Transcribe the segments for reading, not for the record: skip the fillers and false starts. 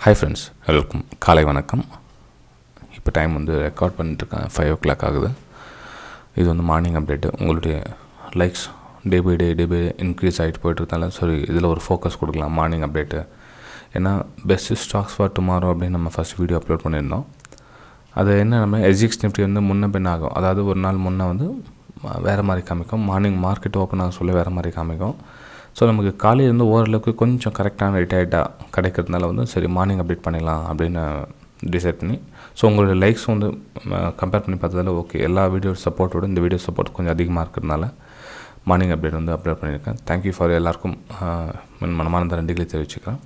Hi friends, எல்லோருக்கும் காலை வணக்கம். இப்போ டைம் வந்து ரெக்கார்ட் பண்ணிட்டுருக்கேன், 5 o'clock ஆகுது. இது வந்து மார்னிங் அப்டேட்டு. உங்களுடைய likes day by day increase ஆகிட்டு போய்ட்டுருந்தால சரி இதில் ஒரு ஃபோக்கஸ் கொடுக்கலாம் மார்னிங் அப்டேட்டு. ஏன்னா பெஸ்ட் ஸ்டாக்ஸ் ஃபார் டுமாரோ அப்படின்னு நம்ம ஃபஸ்ட் வீடியோ அப்லோட் பண்ணியிருந்தோம். அது என்ன, நம்ம எஸ்ஜிஎக்ஸ் நிஃப்டி வந்து முன்ன பின் ஆகும். அதாவது ஒரு நாள் முன்னே வந்து வேறு மாதிரி காமிக்கும், மார்னிங் மார்க்கெட் ஓப்பன் ஆக சொல்ல வேறு மாதிரி காமிக்கும். ஸோ நமக்கு காலையில் இருந்து ஓரளவுக்கு கொஞ்சம் கரெக்டான ரிட்டையர்டாக கிடைக்கிறதுனால வந்து சரி மார்னிங் அப்டேட் பண்ணிடலாம் அப்படின்னு டிசைட் பண்ணி, ஸோ உங்களோட லைக்ஸ் வந்து கம்பேர் பண்ணி பார்த்ததால ஓகே, எல்லா வீடியோ சப்போர்ட்டோடு இந்த வீடியோ சப்போர்ட் கொஞ்சம் அதிகமாக இருக்கிறதுனால மார்னிங் அப்டேட் வந்து அப்லோட் பண்ணியிருக்கேன். தேங்க்யூ ஃபார் எல்லாருக்கும் மனமார்ந்த நன்றிகளை தெரிவிச்சுக்கிறேன்.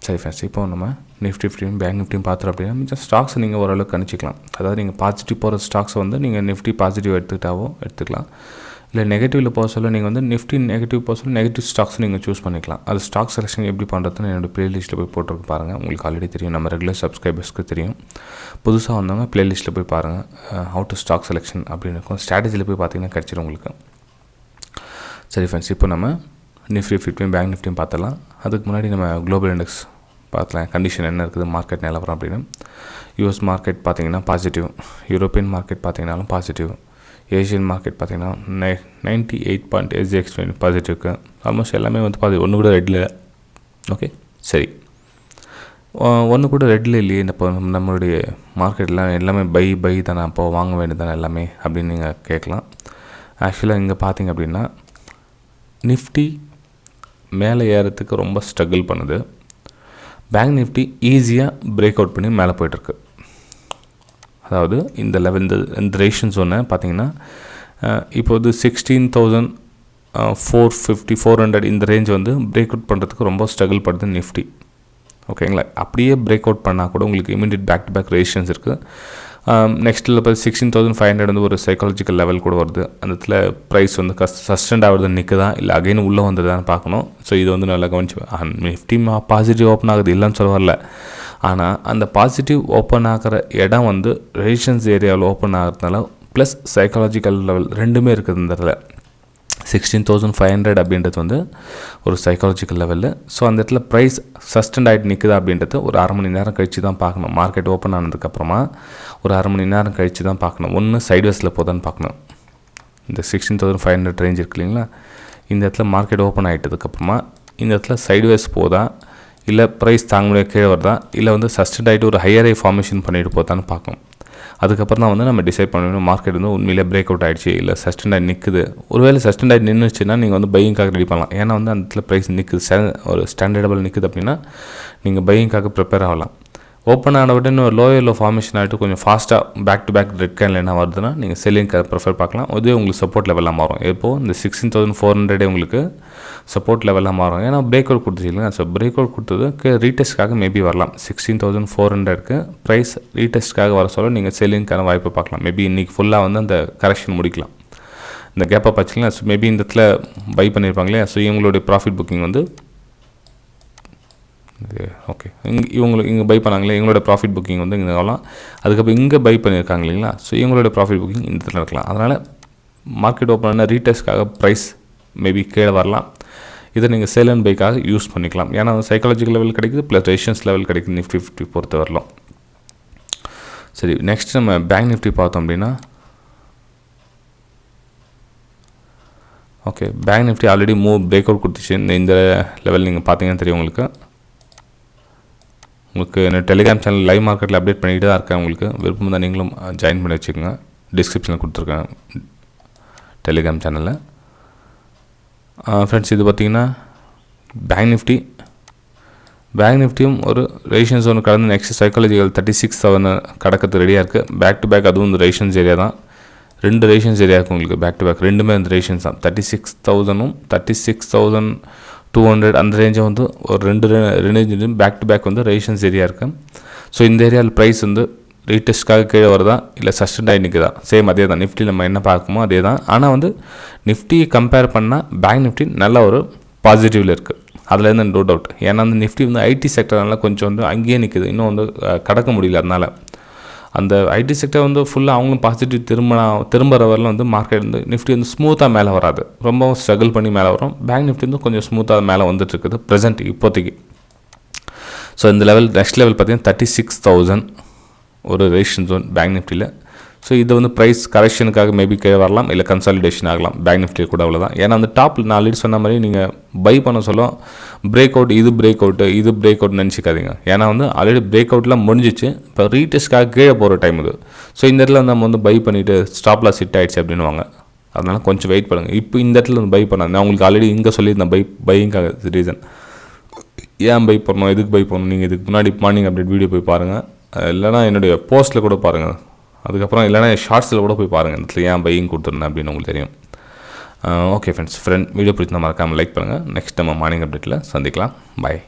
சரி ஃப்ரெண்ட்ஸ், இப்போ நம்ம நிஃப்டி ஃபிஃப்டியும் பேங்க் நிஃப்டியும் பார்த்துறோம் அப்படின்னா மிச்சம் ஸ்டாக்ஸை நீங்கள் ஓரளவுக்கு கணிச்சிக்கலாம். அதாவது நீங்கள் பாசிட்டிவ் போகிற ஸ்டாக்ஸை வந்து நீங்கள் நிஃப்டி பாசிட்டிவ் எடுத்துக்கலாம். இல்லை நெகட்டிவில் போக சொல்ல நீங்கள் வந்து நிஃப்டி நெகட்டிவ் போக சொல்ல நெகட்டிவ் ஸ்டாக்ஸ் நீங்கள் சூஸ் பண்ணிக்கலாம். அது ஸ்டாக் செலெக்ஷன் எப்படி பண்ணுறதுன்னு என்னோடய ப்ளேலிஸ்ட்டில் போய் போட்டிருக்கு பாருங்கள். உங்களுக்கு ஆல்ரெடி தெரியும், நம்ம ரெகுலர் சப்ஸ்கிரைபர்ஸ்க்கு தெரியும். புதுசாக வந்தவங்க ப்ளேலிஸ்ட்டில் போய் பாருங்கள், ஹவு டு ஸ்டாக் செலெக்ஷன் அப்படின்னு இருக்கும். ஸ்ட்ராட்டஜியில் போய் பார்த்தீங்கன்னா கிடச்சிடும் உங்களுக்கு. சரி ஃப்ரெண்ட்ஸ், இப்போ நம்ம நிஃப்டி ஃபிஃப்டியும் பேங்க் நிஃப்டியும் பார்த்தலாம். அதுக்கு முன்னாடி நம்ம குளோபல் இண்டெக்ஸ் பார்க்கலாம், கண்டிஷன் என்ன இருக்குது, மார்க்கெட் நிலவரம் அப்படின்னு. யூஎஸ் மார்க்கெட் பார்த்திங்கன்னா பாசிட்டிவ், யூரோப்பியன் மார்க்கெட் பார்த்திங்கனாலும் பாசிட்டிவ், ஏஷியன் மார்க்கெட் பார்த்திங்கன்னா 98 SGX பாசிட்டிவ்க்கு. ஆல்மோஸ்ட் எல்லாமே வந்து ஒன்று கூட ரெட்டில். ஓகே சரி, ஒன்று கூட ரெட்டில் இல்லையே, இப்போ நம்மளுடைய மார்க்கெட்லாம் எல்லாமே பை தானே, அப்போது வாங்க வேண்டியது தானே எல்லாமே அப்படின்னு நீங்கள் கேட்கலாம். ஆக்சுவலாக இங்கே பார்த்திங்க அப்படின்னா நிஃப்டி மேலே ஏறத்துக்கு ரொம்ப ஸ்ட்ரகிள் பண்ணுது. பேங்க் நிஃப்டி ஈஸியாக பிரேக் அவுட் பண்ணி மேலே போய்ட்டுருக்கு. அதாவது இந்த லெவல் இந்த ரேஷன் ஒன்று பார்த்தீங்கன்னா இப்போ வந்து 16,450 இந்த ரேஞ்ச் வந்து பிரேக் அவுட் பண்ணுறதுக்கு ரொம்ப ஸ்ட்ரகிள் பண்ணுது நிஃப்டி. ஓகேங்களா, அப்படியே பிரேக் அவுட் பண்ணால் கூட உங்களுக்கு இமீடியட் பேக் டு பேக் ரேஷன்ஸ் இருக்குது. நெக்ஸ்ட்டில் பார்த்து 16,500 வந்து ஒரு சைக்காலஜிக்கல் லெவல் கூட வருது. அந்த இடத்துல ப்ரைஸ் வந்து சஸ்டெண்ட் ஆகுறது நிற்குதா இல்லை அகைன் உள்ளே வந்துடுதான்னு பார்க்கணும். ஸோ இது வந்து நல்லா கவனிச்சு, நிஃப்டி பாசிட்டிவ் ஓப்பன் ஆகுது இல்லைன்னு சொல்ல வரல. ஆனால் அந்த பாசிட்டிவ் ஓப்பன் ஆகிற இடம் வந்து ரெசிஸ்டன்ஸ் ஏரியாவில் ஓப்பன் ஆகிறதுனால ப்ளஸ் சைக்காலஜிக்கல் லெவல் ரெண்டுமே இருக்குது இந்த இடத்துல. 16,500 அப்படின்றது வந்து ஒரு சைக்காலஜிக்கல் லெவலில். ஸோ அந்த இடத்துல ப்ரைஸ் சஸ்டெண்ட் ஆகிட்டு நிற்குதா அப்படின்றது ஒரு அரை மணி நேரம் கழித்து தான் பார்க்கணும். மார்க்கெட் ஓப்பன் ஆனதுக்கப்புறமா ஒரு அரை மணி நேரம் கழித்து தான் பார்க்கணும். ஒன்று சைட்வேஸில் போதான்னு பார்க்கணும். இந்த 16,500 ரேஞ்ச் இருக்கு இல்லைங்களா, இந்த இடத்துல மார்க்கெட் ஓப்பன் ஆகிட்டதுக்கப்புறமா இந்த இடத்துல சைட்வேஸ் போதா, இல்லை ப்ரைஸ் தாங்க முடியாது கீழே வருதா, இல்லை வந்து சஸ்டெண்ட் ஆகிட்டு ஒரு ஹையர் ஃபார்மேஷன் பண்ணிட்டு போதான்னு பார்க்கணும். அதுக்கப்புறம் தான் வந்து நம்ம டிசைட் பண்ணணும் மார்க்கெட் வந்து உண்மையிலே பிரேக் அவுட் ஆகிடுச்சு இல்லை சஸ்டெண்ட் ஆகி நிற்குது. ஒருவேளை சஸ்டெண்ட் ஆகி நின்றுச்சுன்னா நீங்கள் வந்து பையிங்காக ரெடி பண்ணலாம். ஏன்னா வந்து அந்த இடத்துல ப்ரைஸ் நிற்குது, ஒரு ஸ்டாண்டர்டபிள் நிற்குது அப்படின்னா நீங்கள் பையிங்காக ப்ரிப்பேர் ஆகலாம். ஓப்பன் ஆன உடனே ஒரு லோயரில் ஃபார்மேஷன் ஆகிட்டு கொஞ்சம் ஃபாஸ்ட்டாக பேக் டு பேக் ரெட் கேனில் என்ன வருதுன்னா நீங்கள் செல்லிங்காக ப்ரிஃபர் பார்க்கலாம். அதுவே உங்களுக்கு சப்போர்ட் லெவலாக மாறும். இப்போது இந்த 16,400 உங்களுக்கு சப்போர்ட் லெவலாக மாறும். ஏன்னா பிரேக் அவுட் கொடுத்துச்சு இல்லைங்க. ஸோ பிரேக் அவுட் கொடுத்ததுக்கு ரீடெஸ்ட்காக மேபி வரலாம். 16,400க்கு ப்ரைஸ் ரீடெஸ்ட்காக வர சொல்ல நீங்கள் செல்லிங்கான வாய்ப்பை பார்க்கலாம். மேபி இன்றைக்கி ஃபுல்லாக வந்து அந்த கரெக்ஷன் முடிக்கலாம். இந்த கேப்பை பார்த்திங்கன்னா ஸோ மேபி இந்த இடத்துல பை பண்ணியிருப்பாங்களே. ஸோ இவங்களுடைய ப்ராஃபிட் புக்கிங் வந்து ஓகே, இவங்களுக்கு இங்கே பை பண்ணாங்களே, இவங்களோட ப்ராஃபிட் புக்கிங் வந்து இங்கே ஆகலாம். அதுக்கப்புறம் இங்கே பை பண்ணியிருக்காங்க இல்லைங்களா, ஸோ இவங்களோட ப்ராஃபிட் புக்கிங் இந்த இடத்துல இருக்கலாம். அதனால் மார்க்கெட் ஓப்பன் ஆன ரீடெஸ்ட்காக ப்ரைஸ் மேபி கீழே வரலாம். இதை நீங்கள் சேல் அண்ட் பைக்காக யூஸ் பண்ணிக்கலாம். ஏன்னா சைக்காலஜிக்கல் லெவல் கிடைக்குது ப்ளஸ் ரெசிஸ்டன்ஸ் லெவல் கிடைக்குது நிஃப்டி 50 பொறுத்த வரலாம். சரி, நெக்ஸ்ட் நம்ம பேங்க் நிஃப்டி பார்த்தோம் அப்படின்னா okay, bank Nifty already break out கொடுத்துச்சு. இந்த லெவல் நீங்கள் பார்த்தீங்கன்னா தெரியும் உங்களுக்கு. என்னோட டெலிகிராம் சேனல் லைவ் மார்க்கெட்டில் அப்டேட் பண்ணிக்கிட்டு தான் இருக்கேன். உங்களுக்கு விருப்பம் தான் நீங்களும் ஜாயின் பண்ணி வச்சுக்கோங்க. டிஸ்கிரிப்ஷனில் கொடுத்துருக்கேன் டெலிகிராம் சேனலில். ஃப்ரெண்ட்ஸ், இது பார்த்திங்கன்னா பேங்க் நிஃப்டியும் ஒரு ரெசிஸ்டன்ஸ் ஒன்று கடந்து நெக்ஸ்ட் சைக்காலஜிக்கல் 36,000 கடக்கிறது ரெடியாக இருக்குது. பேக் டு பேக் அதுவும் இந்த ரெசிஸ்டன்ஸ் ஏரியா தான். 2 ரெசிஸ்டன்ஸ் ஏரியா இருக்குது உங்களுக்கு பேக் டு பேக். ரெண்டுமே அந்த ரெசிஸ்டன்ஸ் தான். 36,000ம் 36,200 அந்த ரேஞ்சை வந்து ஒரு ரெண்டு பேக் டு பேக் வந்து ரெசிஸ்டன்ஸ் ஏரியா இருக்குது. ஸோ இந்த ஏரியாவில் ப்ரைஸ் வந்து ரீடெஸ்ட்காக கீழே வருதா இல்லை சஸ்டெண்ட் ஆகி நிற்குதா, சேம் அதே தான். நிஃப்டி நம்ம என்ன பார்க்குமோ அதே தான். ஆனால் வந்து நிஃப்டியை கம்பேர் பண்ணால் பேங்க் நிஃப்டி நல்ல ஒரு பாசிட்டிவில் இருக்குது. அதில் இருந்து நோ டவுட். ஏன்னா வந்து நிஃப்டி வந்து ஐடி செக்டர்னால கொஞ்சம் வந்து அங்கேயே நிற்குது, இன்னும் வந்து கடக்க முடியல. அதனால் அந்த ஐடி செக்டர் வந்து ஃபுல்லாக அவங்களும் பாசிட்டிவ் திரும்புகிற வரலாம் வந்து மார்க்கெட் வந்து நிஃப்டி வந்து ஸ்மூத்தாக மேலே வராது, ரொம்ப ஸ்ட்ரகிள் பண்ணி மேலே வரும். பேங்க் நிஃப்டி வந்து கொஞ்சம் ஸ்மூத்தாக மேலே வந்துட்டுருக்குது ப்ரெசென்ட் இப்போதைக்கு. ஸோ இந்த லெவல் நெக்ஸ்ட் லெவல் பார்த்தீங்கன்னா 36,000 ஒரு ரெசிஸ்டன்ஸ் ஜோன் பேங்க் நிஃப்டியில். ஸோ இது வந்து ப்ரைஸ் கரெக்ஷனுக்காக மேபி கீழே வரலாம், இல்லை கன்சாலிடேஷன் ஆகலாம் பேங்க் நிஃப்டியில் கூட. அவ்வளோதான். ஏன்னா அந்த டாப்பில் நான் ஆல்ரெடி சொன்ன மாதிரி நீங்கள் பை பண்ண சொல்ல பிரேக் அவுட் இது பிரேக் அவுட் நினச்சிக்காதீங்க. ஏன்னா வந்து ஆல்ரெடி பிரேக் அவுட்லாம் முடிஞ்சிச்சு, இப்போ ரீடெஸ்ட்காக கீழே போகிற டைம் இது. ஸோ இந்த இடத்துல நம்ம வந்து பை பண்ணிவிட்டு ஸ்டாப் லாஸ் ஹிட் ஆகிடுச்சு அப்படின்வாங்க. அதனால் கொஞ்சம் வெயிட் பண்ணுங்கள். இப்போ இந்த இடத்துல வந்து பை பண்ணாங்க. நான் உங்களுக்கு ஆல்ரெடி இங்கே சொல்லியிருந்தேன் பையிங்காக ரீசன் ஏன் பை பண்ணணும், எதுக்கு பை பண்ணணும். நீங்கள் இதுக்கு முன்னாடி மார்னிங் அப்டேட் வீடியோ போய் பாருங்கள், இல்லைனா என்னுடைய போஸ்ட்டில் கூட பாருங்கள், அதுக்கப்புறம் இல்லைனா ஷார்ட்ஸில் கூட போய் பாருங்கள் இந்த இடத்துல ஏன் பையிங் கொடுத்துருந்தேன் அப்படின்னு உங்களுக்கு தெரியும். ஓகே ஃப்ரெண்ட்ஸ், வீடியோ பிடிச்சிருந்தா மறக்காமல் லைக் பண்ணுங்கள். நெக்ஸ்ட் நம்ம மார்னிங் அப்டேட்டில் சந்திக்கலாம். பாய்.